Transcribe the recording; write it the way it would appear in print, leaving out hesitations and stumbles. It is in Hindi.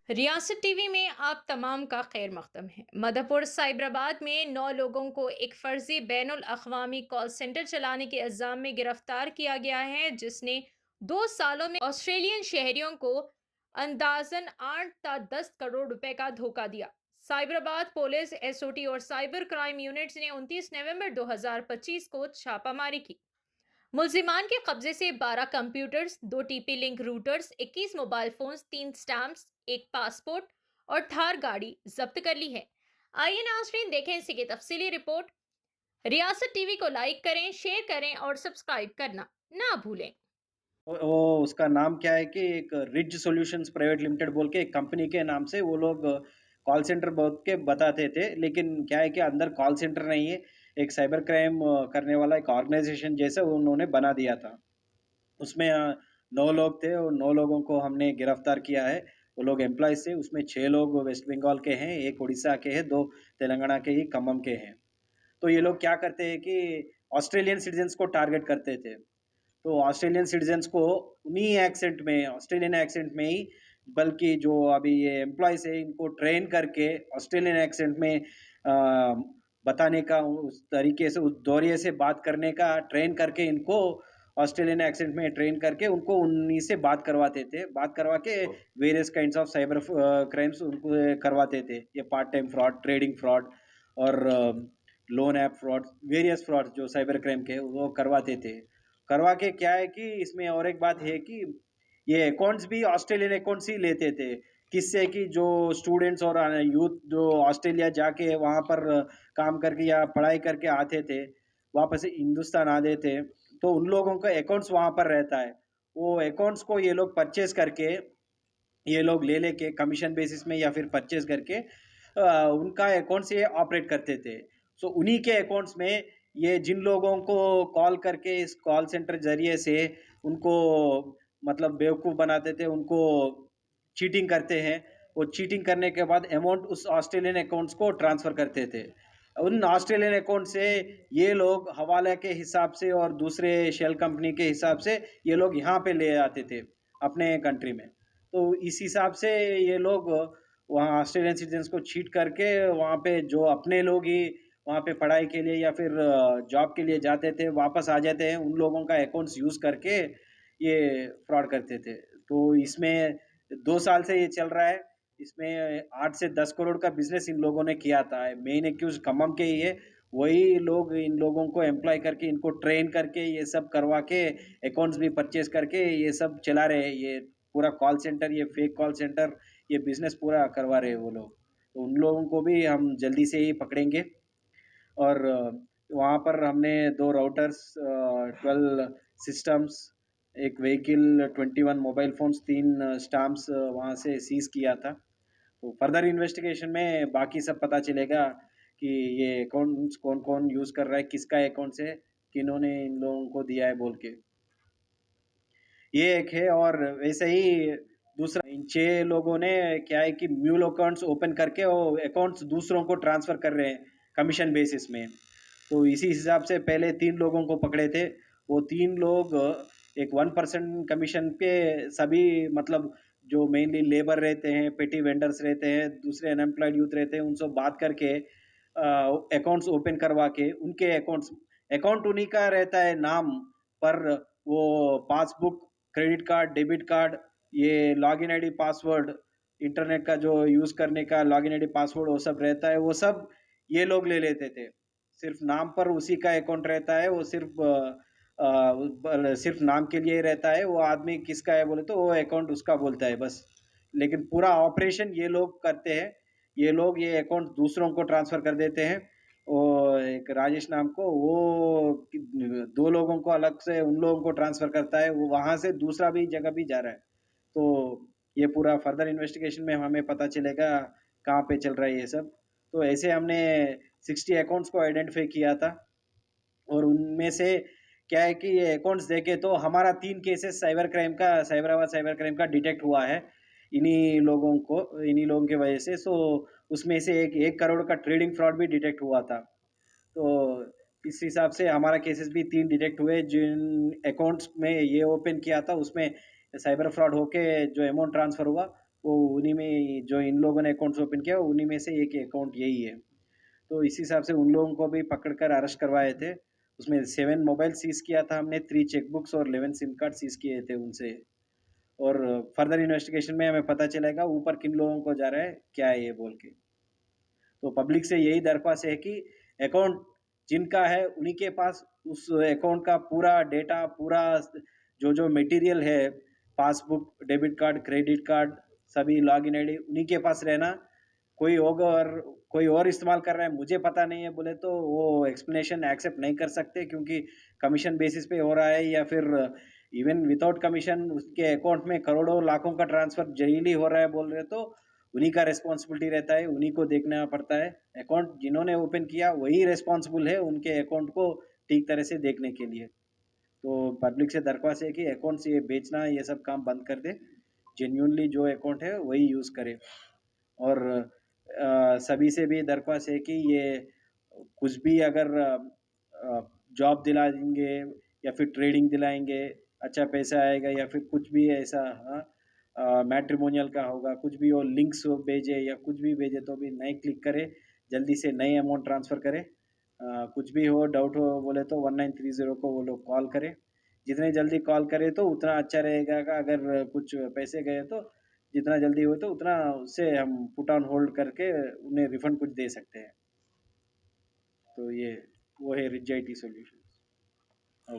रियासत टीवी में आप तमाम का खैर मकदम है। मधुपुर साइबराबाद में 9 लोगों को एक फर्जी बैनुल अक़वामी कॉल सेंटर चलाने के इल्ज़ाम में गिरफ्तार किया गया है, जिसने 2 सालों में ऑस्ट्रेलियन शहरियों को अंदाजन 8 से 10 करोड़ रुपए का धोखा दिया। साइबराबाद पुलिस, एसओटी और साइबर क्राइम यूनिट्स ने 29 नवंबर 2025 को छापामारी की। मुल्जिमान के कब्जे से 12 computers, 2 TP link routers, 21 mobile phones, 3 stamps, एक पासपोर्ट और थार गाड़ी जब्त कर ली है। आइए नाज़रीन, देखें इसी की तफसीली रिपोर्ट। रियासत टीवी को लाइक करें, शेयर करें और सब्सक्राइब करना ना भूलें। वो उसका नाम क्या है कि एक रिज सॉल्यूशंस प्राइवेट लिमिटेड बोल के एक कंपनी के नाम से वो लोग कॉल सेंटर बोल के बताते थे, लेकिन क्या है कि अंदर कॉल सेंटर नहीं है। एक साइबर क्राइम करने वाला एक ऑर्गेनाइजेशन जैसा उन्होंने बना दिया था। उसमें 9 लोग थे और 9 लोगों को हमने गिरफ्तार किया है। वो लोग एम्प्लॉइज़ थे, उसमें 6 लोग वेस्ट बंगाल के हैं, 1 उड़ीसा के हैं, 2 तेलंगाना के ही खम्मम के हैं। तो ये लोग क्या करते हैं कि ऑस्ट्रेलियन सिटीज़न्स को टारगेट करते थे। तो ऑस्ट्रेलियन सिटीजन्स को उन्हीं एक्सेंट में, ऑस्ट्रेलियन एक्सेंट में ही, बल्कि जो अभी ये एम्प्लॉयज़ है इनको ट्रेन करके ऑस्ट्रेलियन एक्सेंट में बताने का, उस तरीके से, उस दौरिये से बात करने का ट्रेन करके इनको ऑस्ट्रेलियन एक्सेंट में ट्रेन करके उनको उन्हीं से बात करवाते थे। बात करवा के various kinds of cyber crimes उनको करवाते थे। ये part time fraud, trading fraud और loan app fraud, various fraud जो साइबर क्राइम के वो करवाते थे। करवा के क्या है कि इसमें और एक बात है कि ये अकाउंट्स भी ऑस्ट्रेलियन अकाउंट्स ही लेते थे। किससे कि जो स्टूडेंट्स और यूथ जो ऑस्ट्रेलिया जाके वहाँ पर काम करके या पढ़ाई करके आते थे, वापस हिंदुस्तान आते थे, तो उन लोगों का अकाउंट्स वहाँ पर रहता है। वो अकाउंट्स को ये लोग परचेज़ करके, ये लोग ले लेके कमीशन बेसिस में या फिर परचेज़ करके उनका अकाउंट से ऑपरेट करते थे। सो उन्हीं के अकाउंट्स में ये जिन लोगों को कॉल करके इस कॉल सेंटर ज़रिए से उनको मतलब बेवकूफ़ बनाते थे, उनको चीटिंग करते हैं। वो चीटिंग करने के बाद अमाउंट उस ऑस्ट्रेलियन अकाउंट्स को ट्रांसफ़र करते थे। उन ऑस्ट्रेलियन अकाउंट से ये लोग हवाला के हिसाब से और दूसरे शेल कंपनी के हिसाब से ये लोग यहाँ पे ले आते थे, अपने कंट्री में। तो इस हिसाब से ये लोग वहाँ ऑस्ट्रेलियन सिटीज़न्स को चीट करके वहाँ पे जो अपने लोग ही वहाँ पे पढ़ाई के लिए या फिर जॉब के लिए जाते थे, वापस आ जाते हैं, उन लोगों का अकाउंट्स यूज़ करके ये फ्रॉड करते थे। तो इसमें 2 साल से ये चल रहा है। इसमें 8 से 10 करोड़ का बिज़नेस इन लोगों ने किया था। मेन एक्यूज़ खम्मम के ही है। वही लोग इन लोगों को एम्प्लॉय करके, इनको ट्रेन करके, ये सब करवा के, अकाउंट्स भी परचेज़ करके ये सब चला रहे हैं। ये पूरा कॉल सेंटर, ये फेक कॉल सेंटर, ये बिज़नेस पूरा करवा रहे हैं वो लोग। तो उन लोगों को भी हम जल्दी से ही पकड़ेंगे। और वहाँ पर हमने 2 routers, 12 systems, 1 vehicle, 21 mobile phones, 3 stamps वहाँ से सीज़ किया था। तो फर्दर इन्वेस्टिगेशन में बाकी सब पता चलेगा कि ये अकाउंट्स कौन-कौन यूज़ कर रहा है, किसका अकाउंट्स है, किन्होंने इन लोगों को दिया है बोल के। ये एक है। और वैसे ही दूसरा, इन 6 लोगों ने क्या है कि म्यूल अकाउंट्स ओपन करके वो अकाउंट्स दूसरों को ट्रांसफ़र कर रहे हैं कमीशन बेसिस में। तो इसी हिसाब से पहले 3 लोगों को पकड़े थे। वो 3 लोग एक 1% कमीशन पे सभी, मतलब जो मेनली लेबर रहते हैं, पेटी वेंडर्स रहते हैं, दूसरे अनएम्प्लॉयड यूथ रहते हैं, उनसे बात करके अकाउंट्स ओपन करवा के उनके अकाउंट्स, अकाउंट उन्हीं का रहता है नाम, पर वो passbook, credit card, debit card, ये लॉगिन आईडी, पासवर्ड, इंटरनेट का जो यूज़ करने का लॉगिन आईडी, पासवर्ड वो सब रहता है, वो सब ये लोग ले लेते थे। सिर्फ़ नाम पर उसी का अकाउंट रहता है, वो सिर्फ़ नाम के लिए ही रहता है, वो आदमी किसका है बोले तो वो अकाउंट उसका बोलता है बस। लेकिन पूरा ऑपरेशन ये लोग करते हैं। ये लोग ये अकाउंट दूसरों को ट्रांसफ़र कर देते हैं। और एक राजेश नाम को, वो 2 लोगों को अलग से उन लोगों को ट्रांसफ़र करता है, वो वहाँ से दूसरा भी जगह भी जा रहा है। तो ये पूरा फर्दर इन्वेस्टिगेशन में हमें पता चलेगा कहाँ पे चल रहा है ये सब। तो ऐसे हमने 60 अकाउंट्स को आइडेंटिफ़ाई किया था। और उनमें से क्या है कि ये अकाउंट्स देखे तो हमारा 3 केसेस साइबराबाद साइबर क्राइम का डिटेक्ट हुआ है, इन्हीं लोगों की वजह से। सो उसमें से एक 1 करोड़ का ट्रेडिंग फ्रॉड भी डिटेक्ट हुआ था। तो इस हिसाब से हमारा केसेस भी 3 डिटेक्ट हुए। जिन अकाउंट्स में ये ओपन किया था उसमें साइबर फ्रॉड होके जो अमाउंट ट्रांसफ़र हुआ, वो उन्हीं में जो इन लोगों ने अकाउंट्स ओपन किया, उन्हीं में से एक अकाउंट यही है। तो इस हिसाब से उन लोगों को भी पकड़ कर अरेस्ट करवाए थे। उसमें 7 मोबाइल सीज़ किया था हमने, 3 चेक बुक्स और 11 सिम कार्ड सीज़ किए थे उनसे। और फर्दर इन्वेस्टिगेशन में हमें पता चलेगा ऊपर किन लोगों को जा रहा है, क्या है ये बोल के। तो पब्लिक से यही दरख्वास्त है कि अकाउंट जिनका है उन्हीं के पास उस अकाउंट का पूरा डेटा, पूरा जो मटेरियल है, passbook, debit card, credit card, सभी लॉगिन आईडी उन्हीं के पास रहना। कोई और इस्तेमाल कर रहा है, मुझे पता नहीं है बोले तो वो एक्सप्लेनेशन एक्सेप्ट नहीं कर सकते, क्योंकि कमीशन बेसिस पे हो रहा है या फिर इवन विथआउट कमीशन उसके अकाउंट में करोड़ों, लाखों का ट्रांसफर डेली हो रहा है बोल रहे तो उन्हीं का रिस्पॉन्सिबिलिटी रहता है, उन्हीं को देखना पड़ता है। अकाउंट जिन्होंने ओपन किया वही रिस्पॉन्सिबल है उनके अकाउंट को ठीक तरह से देखने के लिए। तो पब्लिक से दरख्वास्त है कि अकाउंट्स ये बेचना ये सब काम बंद कर दे। जेन्युइनली जो अकाउंट है वही यूज़ करे। और सभी से भी दरख्वास्त है कि ये कुछ भी अगर जॉब दिला देंगे या फिर ट्रेडिंग दिलाएँगे, अच्छा पैसा आएगा या फिर कुछ भी ऐसा, मैट्रिमोनियल का होगा, कुछ भी वो लिंक्स वो भेजे या कुछ भी भेजे तो भी नहीं क्लिक करे, जल्दी से नई अमाउंट ट्रांसफ़र करे। कुछ भी हो, डाउट हो बोले तो 1930 को वो लोग कॉल करें। जितनी जल्दी कॉल करें तो उतना अच्छा रहेगा, अगर कुछ पैसे गए तो जितना जल्दी हो तो उतना उससे हम पुट ऑन होल्ड करके उन्हें रिफंड कुछ दे सकते हैं। तो ये वो है रिच आईटी सॉल्यूशन।